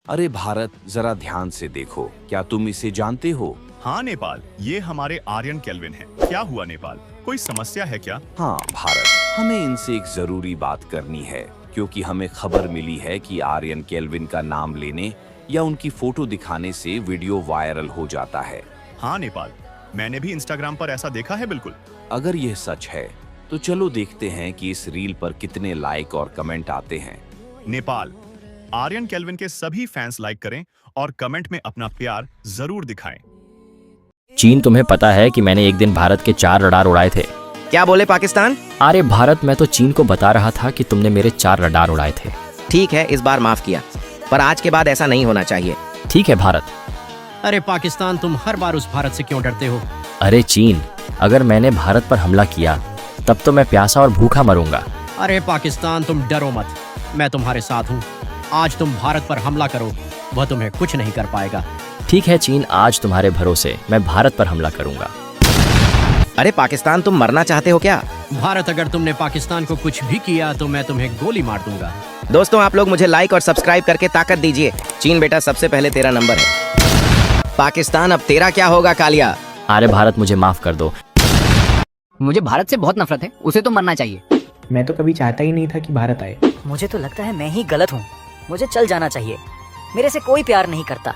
अरे भारत, जरा ध्यान से देखो, क्या तुम इसे जानते हो? हाँ नेपाल, ये हमारे आर्यन केल्विन है। क्या हुआ नेपाल, कोई समस्या है क्या? हाँ भारत, हमें इनसे एक जरूरी बात करनी है, क्योंकि हमें खबर मिली है कि आर्यन केल्विन का नाम लेने या उनकी फोटो दिखाने से वीडियो वायरल हो जाता है। हाँ नेपाल, मैंने भी इंस्टाग्राम पर ऐसा देखा है। बिल्कुल। अगर यह सच है तो चलो देखते हैं कि इस रील पर कितने लाइक और कमेंट आते हैं। नेपाल, आर्यन केल्विन के सभी फैंस लाइक करें और कमेंट में अपना प्यार जरूर दिखाएं। चीन, तुम्हें पता है कि मैंने एक दिन भारत के 4 रडार उड़ाए थे। क्या बोले पाकिस्तान? अरे भारत, मैं तो चीन को बता रहा था कि तुमने मेरे 4 रडार उड़ाए थे। ठीक है, इस बार माफ किया, पर आज के बाद ऐसा नहीं होना चाहिए। ठीक है भारत। अरे पाकिस्तान, तुम हर बार उस भारत से क्यों डरते हो? अरे चीन, अगर मैंने भारत पर हमला किया तब तो मैं प्यासा और भूखा मरूंगा। अरे पाकिस्तान, तुम डरो मत, मैं तुम्हारे साथ हूँ। आज तुम भारत पर हमला करो, वह तुम्हें कुछ नहीं कर पाएगा। ठीक है चीन, आज तुम्हारे भरोसे मैं भारत पर हमला करूंगा। अरे पाकिस्तान, तुम मरना चाहते हो क्या? भारत, अगर तुमने पाकिस्तान को कुछ भी किया तो मैं तुम्हें गोली मार दूंगा। दोस्तों, आप लोग मुझे लाइक और सब्सक्राइब करके ताकत दीजिए। चीन बेटा, सबसे पहले तेरा नंबर है। पाकिस्तान, अब तेरा क्या होगा कालिया? अरे भारत, मुझे माफ कर दो। मुझे भारत से बहुत नफरत है, उसे तो मरना चाहिए। मैं तो कभी चाहता ही नहीं था कि भारत आए। मुझे तो लगता है मैं ही गलत हूँ, मुझे चल जाना चाहिए। मेरे से कोई प्यार नहीं करता।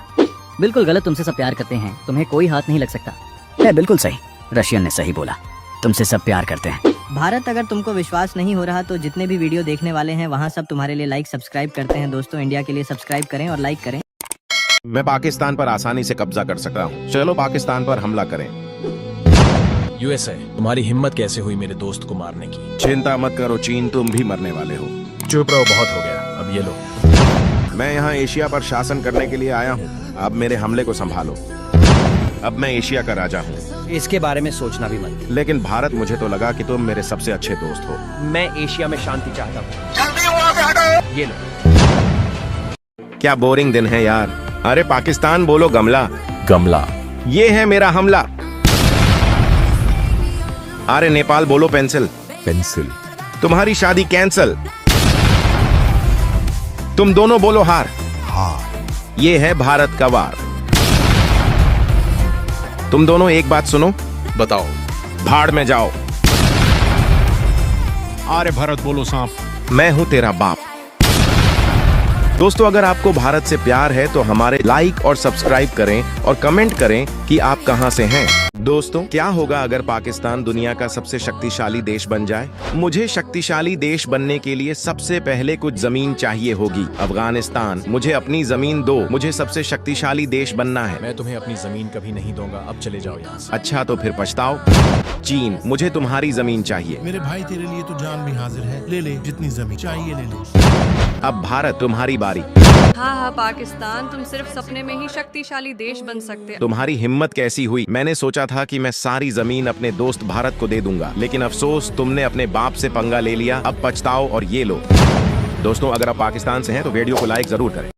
बिल्कुल गलत, तुमसे सब प्यार करते हैं, तुम्हें कोई हाथ नहीं लग सकता। है बिल्कुल सही, रशियन ने सही बोला, तुमसे सब प्यार करते हैं। भारत, अगर तुमको विश्वास नहीं हो रहा तो जितने भी वीडियो देखने वाले हैं वहाँ सब तुम्हारे लिए लाइक सब्सक्राइब करते हैं। दोस्तों, इंडिया के लिए सब्सक्राइब करें और लाइक करें। मैं पाकिस्तान पर आसानी से कब्जा कर सकता हूँ। चलो पाकिस्तान पर हमला करें। यूएसए, तुम्हारी हिम्मत कैसे हुई मेरे दोस्त को मारने की? चिंता मत करो चीन, तुम भी मरने वाले हो। चुप रहो, बहुत हो गया, अब ये लो। मैं यहाँ एशिया पर शासन करने के लिए आया हूँ, अब मेरे हमले को संभालो। अब मैं एशिया का राजा हूँ। इसके बारे में सोचना भी मत। लेकिन भारत, मुझे तो लगा कि तुम मेरे सबसे अच्छे दोस्त हो। मैं एशिया में शांति चाहता हूँ। ये लो। क्या बोरिंग दिन है यार। अरे पाकिस्तान, बोलो गमला। गमला। ये है मेरा हमला। अरे नेपाल, बोलो पेंसिल। पेंसिल। तुम्हारी शादी कैंसल। तुम दोनों बोलो हार। हार। ये है भारत का वार। तुम दोनों एक बात सुनो। बताओ। भाड़ में जाओ। अरे भारत, बोलो सांप। मैं हूं तेरा बाप। दोस्तों, अगर आपको भारत से प्यार है तो हमारे लाइक और सब्सक्राइब करें और कमेंट करें कि आप कहां से हैं। दोस्तों, क्या होगा अगर पाकिस्तान दुनिया का सबसे शक्तिशाली देश बन जाए? मुझे शक्तिशाली देश बनने के लिए सबसे पहले कुछ जमीन चाहिए होगी। अफगानिस्तान, मुझे अपनी जमीन दो, मुझे सबसे शक्तिशाली देश बनना है। मैं तुम्हें अपनी जमीन कभी नहीं दूंगा, अब चले जाओ यहाँ से। अच्छा, तो फिर पछताओ। चीन, मुझे तुम्हारी जमीन चाहिए। मेरे भाई, तेरे लिए तो जान भी हाजिर है, ले ले, जितनी जमीन चाहिए ले ले। अब भारत, तुम्हारी बारी। हाँ, पाकिस्तान, तुम सिर्फ सपने में ही शक्तिशाली देश बन सकते। तुम्हारी हिम्मत कैसी हुई? मैंने सोचा था कि मैं सारी जमीन अपने दोस्त भारत को दे दूंगा, लेकिन अफसोस, तुमने अपने बाप से पंगा ले लिया। अब पछताओ और ये लो। दोस्तों, अगर आप पाकिस्तान से हैं तो वीडियो को लाइक जरूर करें।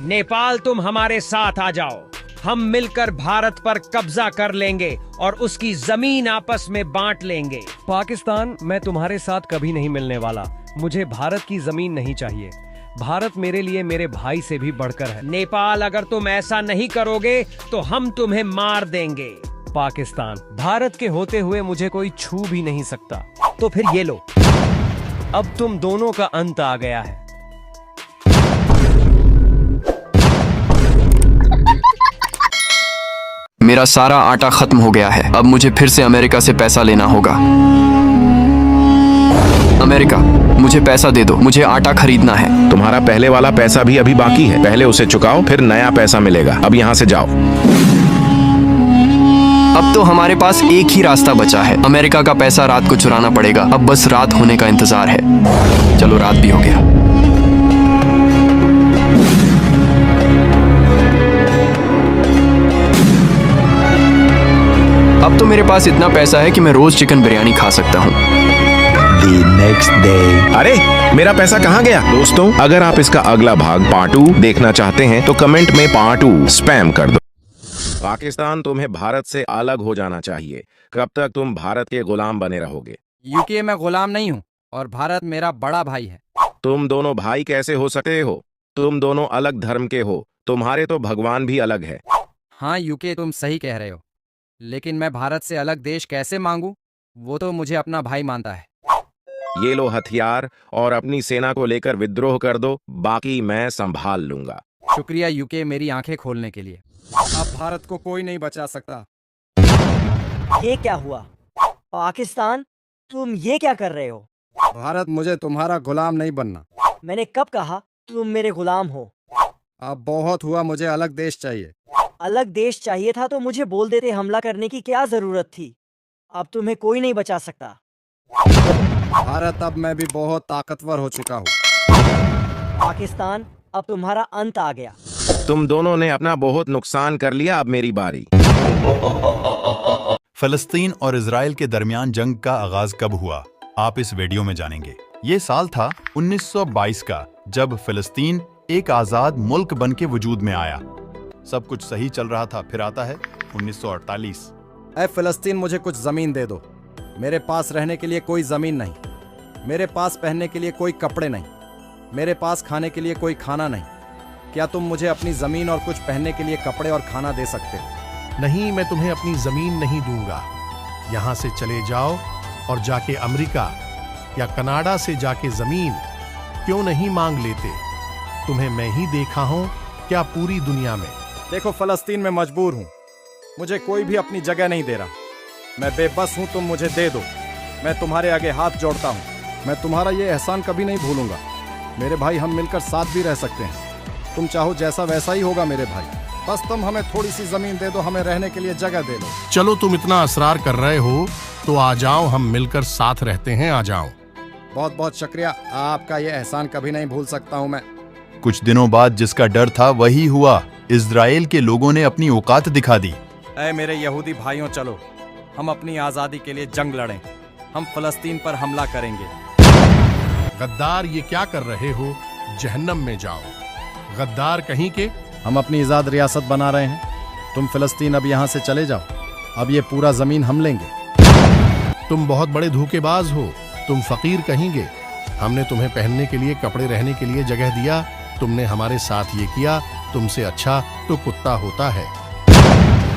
नेपाल, तुम हमारे साथ आ जाओ, हम मिलकर भारत पर कब्जा कर लेंगे और उसकी जमीन आपस में बांट लेंगे। पाकिस्तान, मैं तुम्हारे साथ कभी नहीं मिलने वाला। मुझे भारत की जमीन नहीं चाहिए। भारत मेरे लिए मेरे भाई से भी बढ़कर है। नेपाल, अगर तुम ऐसा नहीं करोगे तो हम तुम्हें मार देंगे। पाकिस्तान, भारत के होते हुए मुझे कोई छू भी नहीं सकता। तो फिर ये लो। अब तुम दोनों का अंत आ गया है। मेरा सारा आटा खत्म हो गया है, अब मुझे फिर से अमेरिका से पैसा लेना होगा। अमेरिका, मुझे पैसा दे दो, मुझे आटा खरीदना है। तुम्हारा पहले वाला पैसा भी अभी बाकी है, पहले उसे चुकाओ, फिर नया पैसा मिलेगा। अब यहाँ से जाओ। अब तो हमारे पास एक ही रास्ता बचा है, अमेरिका का पैसा रात को चुराना पड़ेगा। अब बस रात होने का इंतजार है। चलो, रात भी हो गया। अब तो मेरे पास इतना पैसा है कि मैं रोज चिकन बिरयानी खा सकता हूँ। Next day. अरे, मेरा पैसा कहाँ गया? दोस्तों, अगर आप इसका अगला भाग पार्ट 2 देखना चाहते हैं तो कमेंट में पार्ट 2 स्पैम कर दो। पाकिस्तान, तुम्हें भारत से अलग हो जाना चाहिए। कब तक तुम भारत के गुलाम बने रहोगे? यूके में गुलाम नहीं हूँ और भारत मेरा बड़ा भाई है। तुम दोनों भाई कैसे हो सकते हो? तुम दोनों अलग धर्म के हो, तुम्हारे तो भगवान भी अलग है। हाँ यूके, तुम सही कह रहे हो, लेकिन मैं भारत से अलग देश कैसे मांगू? वो तो मुझे अपना भाई मानता है। ये लो हथियार और अपनी सेना को लेकर विद्रोह कर दो, बाकी मैं संभाल लूंगा। शुक्रिया यूके मेरी आंखें खोलने के लिए। अब भारत को कोई नहीं बचा सकता। ये क्या हुआ? पाकिस्तान, तुम ये क्या कर रहे हो? भारत, मुझे तुम्हारा गुलाम नहीं बनना। मैंने कब कहा तुम मेरे गुलाम हो? अब बहुत हुआ, मुझे अलग देश चाहिए। अलग देश चाहिए था तो मुझे बोल देते, हमला करने की क्या जरूरत थी? अब तुम्हें कोई नहीं बचा सकता। भारत, अब मैं भी बहुत ताकतवर हो चुका हूँ। पाकिस्तान, अब तुम्हारा अंत आ गया। तुम दोनों ने अपना बहुत नुकसान कर लिया, अब मेरी बारी। फलस्तीन और इजराइल के दरमियान जंग का आगाज कब हुआ, आप इस वीडियो में जानेंगे। ये साल था 1922 का, जब फिलिस्तीन एक आजाद मुल्क बन के वजूद में आया। सब कुछ सही चल रहा था, फिर आता है 1948। ऐ फिलिस्तीन, मुझे कुछ जमीन दे दो। मेरे पास रहने के लिए कोई जमीन नहीं, मेरे पास पहनने के लिए कोई कपड़े नहीं, मेरे पास खाने के लिए कोई खाना नहीं। क्या तुम मुझे अपनी जमीन और कुछ पहनने के लिए कपड़े और खाना दे सकते हो? नहीं, मैं तुम्हें अपनी जमीन नहीं दूंगा। यहाँ से चले जाओ और जाके अमेरिका या कनाडा से जाके जमीन क्यों नहीं मांग लेते? तुम्हें मैं ही देखा हूं क्या पूरी दुनिया में? देखो, फलस्तीन में मजबूर हूँ, मुझे कोई भी अपनी जगह नहीं दे रहा। मैं बेबस हूँ, तुम मुझे दे दो। मैं तुम्हारे आगे हाथ जोड़ता हूँ। मैं तुम्हारा ये एहसान कभी नहीं भूलूंगा। मेरे भाई, हम मिलकर साथ भी रह सकते हैं। तुम चाहो जैसा वैसा ही होगा मेरे भाई। बस तुम हमें थोड़ी सी जमीन दे दो, हमें रहने के लिए जगह दे दो। चलो, तुम इतना असरार कर रहे हो तो आ जाओ, हम मिलकर साथ रहते हैं, आ जाओ। बहुत बहुत शुक्रिया, आपका ये एहसान कभी नहीं भूल सकता हूँ मैं। कुछ दिनों बाद जिसका डर था वही हुआ। इजराइल के लोगों ने अपनी औकात दिखा दी। ऐ मेरे यहूदी भाइयों, चलो हम अपनी आजादी के लिए जंग लड़ें। हम फलस्तीन पर हमला करेंगे। गद्दार, ये क्या कर रहे हो? जहन्नम में जाओ, गद्दार कहीं के। हम अपनी आजाद रियासत बना रहे हैं। तुम फिलिस्तीन अब यहाँ से चले जाओ। अब ये पूरा जमीन हम लेंगे। तुम बहुत बड़े धोखेबाज हो, तुम फकीर कहेंगे। हमने तुम्हें पहनने के लिए कपड़े, रहने के लिए जगह दिया, तुमने हमारे साथ ये किया। तुमसे अच्छा तो कुत्ता होता है।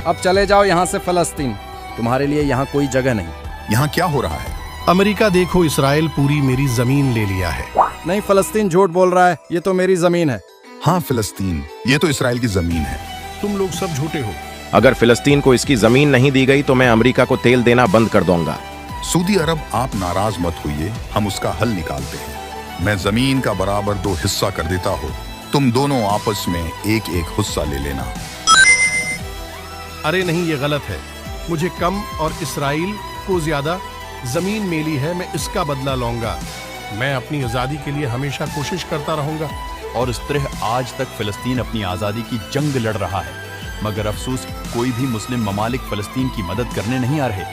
अब चले जाओ यहाँ से फलस्तीन, तुम्हारे लिए यहाँ कोई जगह नहीं। यहाँ क्या हो रहा है? अमेरिका देखो, इसराइल पूरी मेरी जमीन ले लिया है। नहीं, फलस्तीन झूठ बोल रहा है, ये तो मेरी जमीन है। हाँ फिलिस्तीन, ये तो इसराइल की जमीन है। तुम लोग सब झूठे हो। अगर फिलिस्तीन को इसकी जमीन नहीं दी गई तो मैं अमेरिका को तेल देना बंद कर दूंगा। सऊदी अरब, आप नाराज मत होइए, हम उसका हल निकालते हैं। मैं जमीन का बराबर 2 हिस्सा कर देता हूँ, तुम दोनों आपस में एक एक हिस्सा ले लेना। अरे नहीं, ये गलत है। मुझे कम और इसराइल को ज्यादा जमीन मिली है, मैं इसका बदला लूंगा। मैं अपनी आजादी के लिए हमेशा कोशिश करता रहूंगा। और इस तरह आज तक फिलिस्तीन अपनी आज़ादी की जंग लड़ रहा है, मगर अफसोस कोई भी मुस्लिम ममालिक फिलिस्तीन की मदद करने नहीं आ रहे।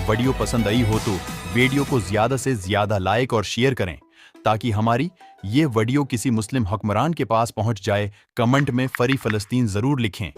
वीडियो पसंद आई हो तो वीडियो को ज़्यादा से ज़्यादा लाइक और शेयर करें, ताकि हमारी ये वीडियो किसी मुस्लिम हुक्मरान के पास पहुंच जाए। कमेंट में फ्री फिलिस्तीन ज़रूर लिखें।